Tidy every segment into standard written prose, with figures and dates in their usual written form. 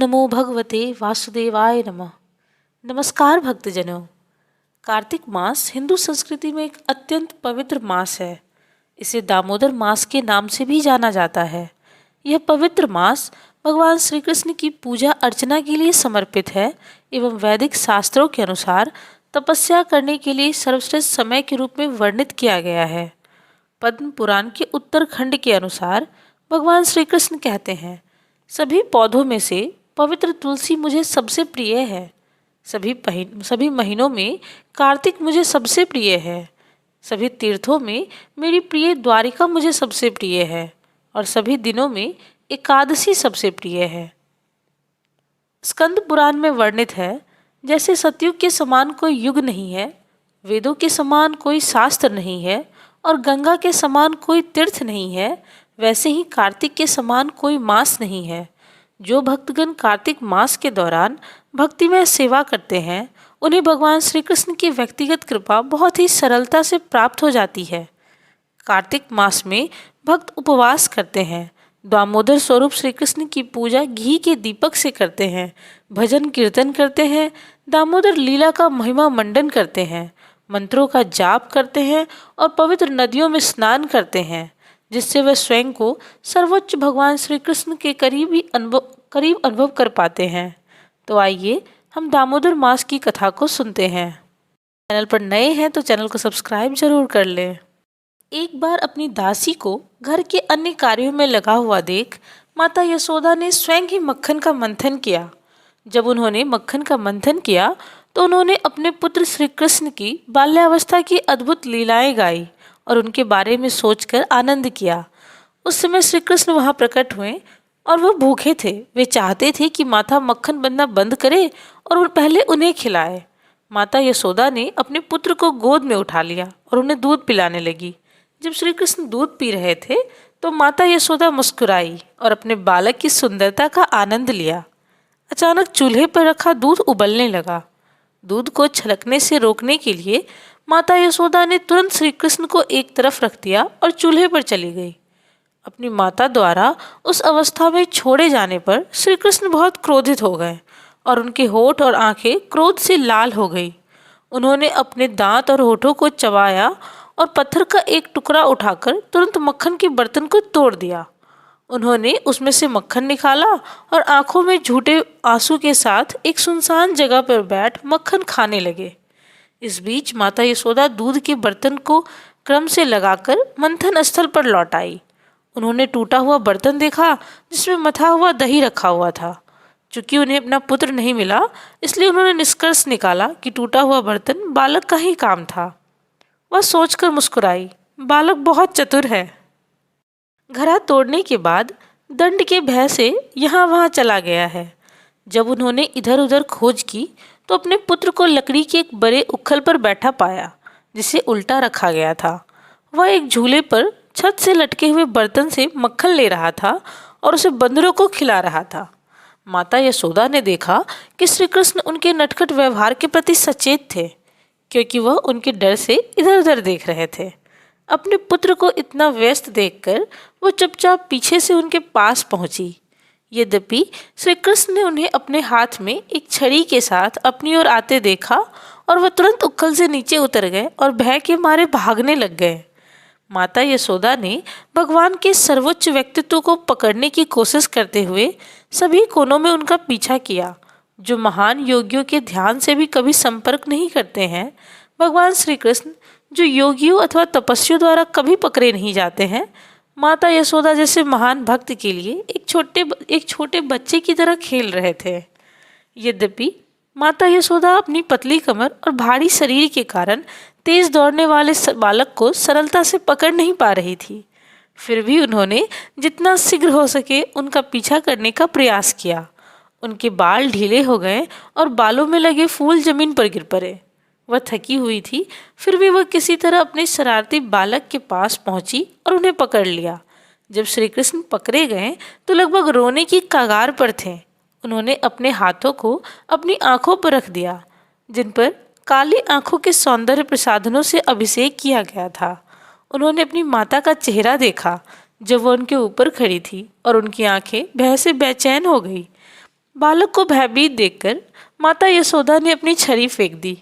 नमो भगवते वासुदेवाय नमः। नमस्कार भक्तजनों। कार्तिक मास हिंदू संस्कृति में एक अत्यंत पवित्र मास है। इसे दामोदर मास के नाम से भी जाना जाता है। यह पवित्र मास भगवान श्री कृष्ण की पूजा अर्चना के लिए समर्पित है एवं वैदिक शास्त्रों के अनुसार तपस्या करने के लिए सर्वश्रेष्ठ समय के रूप में वर्णित किया गया है। पद्म पुराण के उत्तरखंड के अनुसार भगवान श्री कृष्ण कहते हैं, सभी पौधों में से पवित्र तुलसी मुझे सबसे प्रिय है। सभी महीनों में कार्तिक मुझे सबसे प्रिय है। सभी तीर्थों में मेरी प्रिय द्वारिका मुझे सबसे प्रिय है और सभी दिनों में एकादशी सबसे प्रिय है। स्कंद पुराण में वर्णित है, जैसे सतयुग के समान कोई युग नहीं है, वेदों के समान कोई शास्त्र नहीं है और गंगा के समान कोई तीर्थ नहीं है, वैसे ही कार्तिक के समान कोई मास नहीं है। जो भक्तगण कार्तिक मास के दौरान भक्तिमय सेवा करते हैं, उन्हें भगवान श्री कृष्ण की व्यक्तिगत कृपा बहुत ही सरलता से प्राप्त हो जाती है। कार्तिक मास में भक्त उपवास करते हैं, दामोदर स्वरूप श्री कृष्ण की पूजा घी के दीपक से करते हैं, भजन कीर्तन करते हैं, दामोदर लीला का महिमा मंडन करते हैं, मंत्रों का जाप करते हैं और पवित्र नदियों में स्नान करते हैं, जिससे वे स्वयं को सर्वोच्च भगवान श्री कृष्ण के करीब अनुभव कर पाते हैं। तो आइए हम दामोदर मास की कथा को सुनते हैं। चैनल पर नए हैं तो चैनल को सब्सक्राइब जरूर कर लें। एक बार अपनी दासी को घर के अन्य कार्यों में लगा हुआ देख माता यशोदा ने स्वयं ही मक्खन का मंथन किया। जब उन्होंने मक्खन का मंथन किया तो उन्होंने अपने पुत्र श्री कृष्ण की बाल्यावस्था की अद्भुत लीलाएं गाई और उनके बारे में सोचकर आनंद किया। उस समय श्री कृष्ण वहां प्रकट हुए और वह भूखे थे। वे चाहते थे कि माता मक्खन बनना बंद करे और वो पहले उन्हें खिलाए। माता यशोदा ने अपने पुत्र को गोद में उठा लिया और उन्हें दूध पिलाने लगी। जब श्री कृष्ण दूध पी रहे थे तो माता यशोदा मुस्कुराई और अपने बालक की सुंदरता का आनंद लिया। अचानक चूल्हे पर रखा दूध उबलने लगा। दूध को छलकने से रोकने के लिए माता यशोदा ने तुरंत श्री कृष्ण को एक तरफ रख दिया और चूल्हे पर चली गई। अपनी माता द्वारा उस अवस्था में छोड़े जाने पर श्री कृष्ण बहुत क्रोधित हो गए और उनके होठ और आंखें क्रोध से लाल हो गई। उन्होंने अपने दांत और होठों को चबाया और पत्थर का एक टुकड़ा उठाकर तुरंत मक्खन के बर्तन को तोड़ दिया। उन्होंने उसमें से मक्खन निकाला और आंखों में झूठे आंसू के साथ एक सुनसान जगह पर बैठ मक्खन खाने लगे। इस बीच माता यशोदा दूध के बर्तन को क्रम से लगाकर मंथन स्थल पर लौट आई। उन्होंने टूटा हुआ बर्तन देखा जिसमें मथा हुआ दही रखा हुआ था। चूंकि उन्हें अपना पुत्र नहीं मिला, इसलिए उन्होंने निष्कर्ष निकाला कि टूटा हुआ बर्तन बालक का ही काम था। वह सोचकर मुस्कुराई, बालक बहुत चतुर है। घड़ा तोड़ने के बाद दंड के भय से यहाँ वहाँ चला गया है। जब उन्होंने इधर उधर खोज की तो अपने पुत्र को लकड़ी के एक बड़े उखल पर बैठा पाया, जिसे उल्टा रखा गया था। वह एक झूले पर छत से लटके हुए बर्तन से मक्खन ले रहा था और उसे बंदरों को खिला रहा था। माता यशोदा ने देखा कि श्री कृष्ण उनके नटखट व्यवहार के प्रति सचेत थे, क्योंकि वह उनके डर से इधर उधर देख रहे थे। अपने पुत्र को इतना व्यस्त देखकर वो चुपचाप पीछे से उनके पास पहुंची। यद्यपि श्री कृष्ण ने उन्हें अपने हाथ में एक छड़ी के साथ अपनी ओर आते देखा और वह तुरंत उखल से नीचे उतर गए और भय के मारे भागने लग गए। माता यशोदा ने भगवान के सर्वोच्च व्यक्तित्व को पकड़ने की कोशिश करते हुए सभी कोनों में उनका पीछा किया। जो महान योगियों के ध्यान से भी कभी संपर्क नहीं करते हैं, भगवान श्री कृष्ण जो योगियों अथवा तपस्वियों द्वारा कभी पकड़े नहीं जाते हैं, माता यशोदा जैसे महान भक्त के लिए एक छोटे बच्चे की तरह खेल रहे थे। यद्यपि माता यशोदा अपनी पतली कमर और भारी शरीर के कारण तेज दौड़ने वाले बालक को सरलता से पकड़ नहीं पा रही थी, फिर भी उन्होंने जितना शीघ्र हो सके उनका पीछा करने का प्रयास किया। उनके बाल ढीले हो गए और बालों में लगे फूल जमीन पर गिर पड़े। वह थकी हुई थी, फिर भी वह किसी तरह अपने शरारती बालक के पास पहुंची और उन्हें पकड़ लिया। जब श्री कृष्ण पकड़े गए तो लगभग रोने की कगार पर थे। उन्होंने अपने हाथों को अपनी आंखों पर रख दिया, जिन पर काली आंखों के सौंदर्य प्रसाधनों से अभिषेक किया गया था। उन्होंने अपनी माता का चेहरा देखा जब वह उनके ऊपर खड़ी थी और उनकी आंखें भय से बेचैन हो गई। बालक को भयभीत देखकर माता यशोदा ने अपनी छड़ी फेंक दी।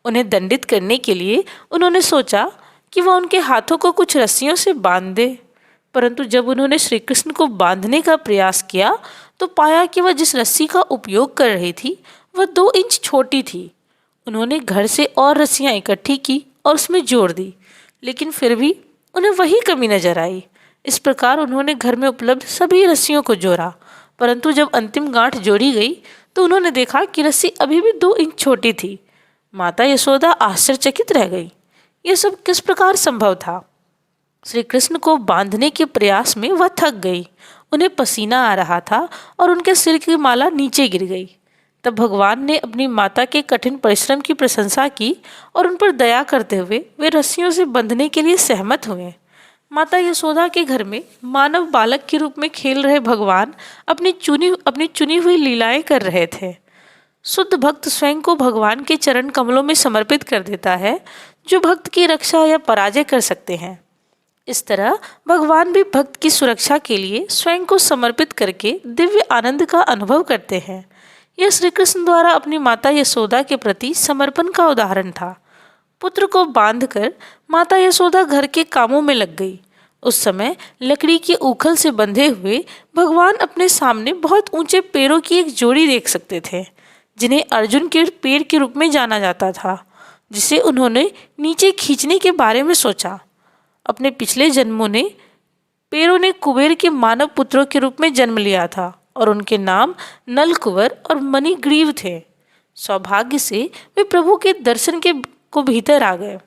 उन्हें दंडित करने के लिए उन्होंने सोचा कि वह उनके हाथों को कुछ रस्सियों से बांध दे, परंतु जब उन्होंने श्री कृष्ण को बांधने का प्रयास किया तो पाया कि वह जिस रस्सी का उपयोग कर रही थी वह 2 इंच छोटी थी। उन्होंने घर से और रस्सियां इकट्ठी की और उसमें जोड़ दी, लेकिन फिर भी उन्हें वही कमी नजर आई। इस प्रकार उन्होंने घर में उपलब्ध सभी रस्सियों को जोड़ा, परंतु जब अंतिम गांठ जोड़ी गई तो उन्होंने देखा कि रस्सी अभी भी 2 इंच छोटी थी। माता यशोदा आश्चर्यचकित रह गई। यह सब किस प्रकार संभव था? श्री कृष्ण को बांधने के प्रयास में वह थक गई। उन्हें पसीना आ रहा था और उनके सिर की माला नीचे गिर गई। तब भगवान ने अपनी माता के कठिन परिश्रम की प्रशंसा की और उन पर दया करते हुए वे रस्सियों से बंधने के लिए सहमत हुए। माता यशोदा के घर में मानव बालक के रूप में खेल रहे भगवान अपनी चुनी हुई लीलाएं कर रहे थे। शुद्ध भक्त स्वयं को भगवान के चरण कमलों में समर्पित कर देता है, जो भक्त की रक्षा या पराजय कर सकते हैं। इस तरह भगवान भी भक्त की सुरक्षा के लिए स्वयं को समर्पित करके दिव्य आनंद का अनुभव करते हैं। यह श्री कृष्ण द्वारा अपनी माता यशोदा के प्रति समर्पण का उदाहरण था। पुत्र को बांधकर माता यशोदा घर के कामों में लग गई। उस समय लकड़ी की ऊखल से बंधे हुए भगवान अपने सामने बहुत ऊंचे पेड़ों की एक जोड़ी देख सकते थे, जिन्हें अर्जुन के पेड़ के रूप में जाना जाता था, जिसे उन्होंने नीचे खींचने के बारे में सोचा। अपने पिछले जन्मों ने पेड़ों ने कुबेर के मानव पुत्रों के रूप में जन्म लिया था और उनके नाम नलकुबर और मणिग्रीव थे। सौभाग्य से वे प्रभु के दर्शन को भीतर आ गए।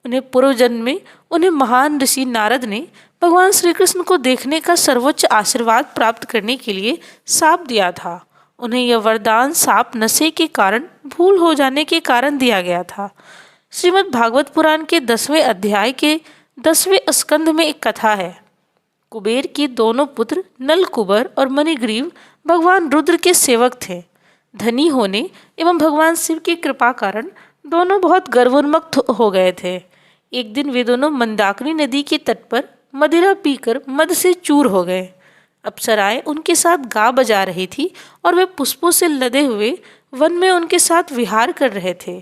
उन्हें पूर्व जन्म में उन्हें महान ऋषि नारद ने भगवान श्री कृष्ण को देखने का सर्वोच्च आशीर्वाद प्राप्त करने के लिए शाप दिया था। उन्हें यह वरदान शाप नशे के कारण भूल हो जाने के कारण दिया गया था। श्रीमद् भागवत पुराण के 10वें अध्याय के 10वें स्कंध में एक कथा है। कुबेर के दोनों पुत्र नलकुबर और मणिग्रीव भगवान रुद्र के सेवक थे। धनी होने एवं भगवान शिव की कृपा कारण दोनों बहुत गर्वोन्मुक्त हो गए थे। एक दिन वे दोनों मंदाकिनी नदी के तट पर मदिरा पीकर मद से चूर हो गए। अप्सराएं उनके साथ गा बजा रही थी और वे पुष्पों से लदे हुए वन में उनके साथ विहार कर रहे थे।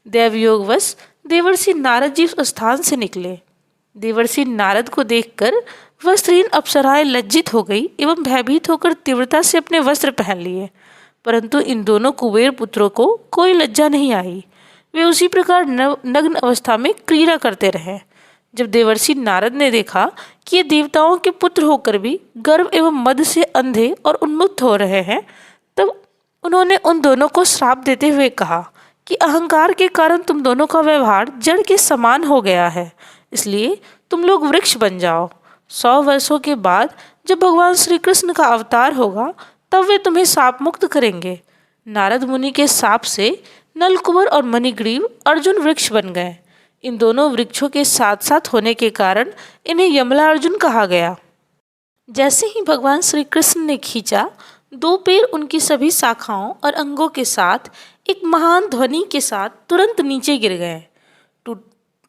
दैवयोगवश देवर्षि नारद जी उस स्थान से निकले। देवर्षि नारद को देखकर वस्त्रहीन अप्सराएं लज्जित हो गई एवं भयभीत होकर तीव्रता से अपने वस्त्र पहन लिए, परंतु इन दोनों कुबेर पुत्रों को कोई लज्जा नहीं आई। वे उसी प्रकार नग्न अवस्था में क्रीड़ा करते रहे। जब देवर्षि नारद ने देखा कि ये देवताओं के पुत्र होकर भी गर्व एवं मद से अंधे और उन्मुक्त हो रहे हैं, तब उन्होंने उन दोनों को श्राप देते हुए कहा कि अहंकार के कारण तुम दोनों का व्यवहार जड़ के समान हो गया है, इसलिए तुम लोग वृक्ष बन जाओ। 100 वर्षों के बाद जब भगवान श्री कृष्ण का अवतार होगा तब वे तुम्हें शाप मुक्त करेंगे। नारद मुनि के शाप से नलकुबर और मणिग्रीव अर्जुन वृक्ष बन गए। इन दोनों वृक्षों के साथ साथ होने के कारण इन्हें यमला अर्जुन कहा गया। जैसे ही भगवान श्री कृष्ण ने खींचा, 2 पेड़ उनकी सभी शाखाओं और अंगों के साथ एक महान ध्वनि के साथ तुरंत नीचे गिर गए।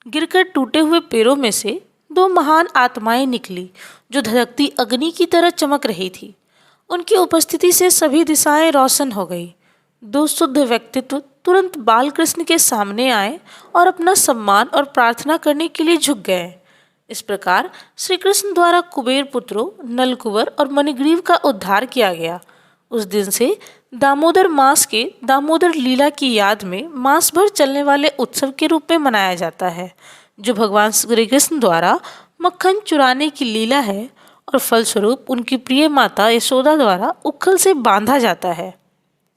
गिरकर टूटे हुए पेड़ों में से 2 महान आत्माएं निकली, जो धधकती अग्नि की तरह चमक रही थी। उनकी उपस्थिति से सभी दिशाएं रोशन हो गई। 2 शुद्ध व्यक्तित्व तुरंत बाल कृष्ण के सामने आए और अपना सम्मान और प्रार्थना करने के लिए झुक गए। इस प्रकार श्री कृष्ण द्वारा कुबेर पुत्रों नलकुबर और मणिग्रीव का उद्धार किया गया। उस दिन से दामोदर मास के दामोदर लीला की याद में मास भर चलने वाले उत्सव के रूप में मनाया जाता है, जो भगवान श्री कृष्ण द्वारा मक्खन चुराने की लीला है और फलस्वरूप उनकी प्रिय माता यशोदा द्वारा उखल से बांधा जाता है।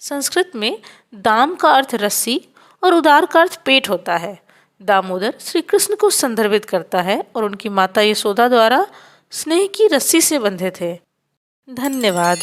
संस्कृत में दाम का अर्थ रस्सी और उदार का अर्थ पेट होता है। दामोदर श्री कृष्ण को संदर्भित करता है और उनकी माता यशोदा द्वारा स्नेह की रस्सी से बंधे थे। धन्यवाद।